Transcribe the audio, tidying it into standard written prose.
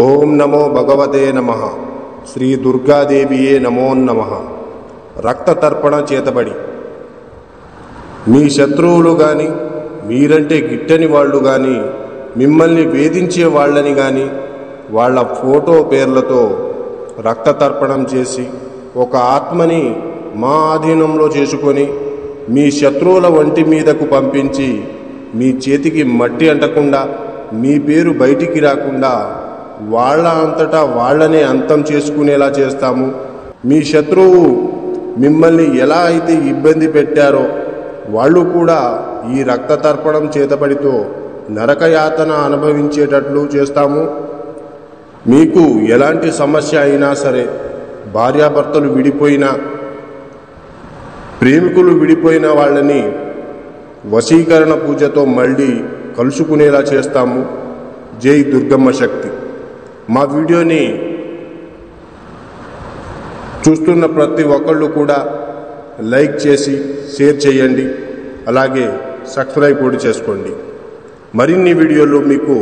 ఓం నమో భగవతే నమః. శ్రీ దుర్గాదేవియే నమో నమః. రక్త తర్పణ చేతబడి మీ శత్రువులు కానీ, మీరంటే గిట్టని వాళ్ళు కానీ, మిమ్మల్ని వేధించే వాళ్ళని కానీ వాళ్ళ ఫోటో పేర్లతో రక్త తర్పణం చేసి ఒక ఆత్మని మా ఆధీనంలో చేసుకొని మీ శత్రువుల వంటి మీదకు పంపించి మీ చేతికి మట్టి అంటకుండా, మీ పేరు బయటికి రాకుండా వాళ్ళ అంతటా వాళ్ళనే అంతం చేసుకునేలా చేస్తాము. మీ శత్రువు మిమ్మల్ని ఎలా అయితే ఇబ్బంది పెట్టారో వాళ్ళు కూడా ఈ రక్త తర్పణం చేతబడితో నరకయాతన అనుభవించేటట్లు చేస్తాము. మీకు ఎలాంటి సమస్య అయినా సరే, భార్యాభర్తలు విడిపోయినా, ప్రేమికులు విడిపోయిన వాళ్ళని వశీకరణ పూజతో మళ్ళీ కలుసుకునేలా చేస్తాము. జై దుర్గమ్మ శక్తి. మా వీడియోని చూస్తున్న ప్రతి ఒక్కళ్ళు కూడా లైక్ చేసి షేర్ చేయండి. అలాగే సబ్స్క్రైబ్ కూడా చేసుకోండి. మరిన్ని వీడియోలు మీకు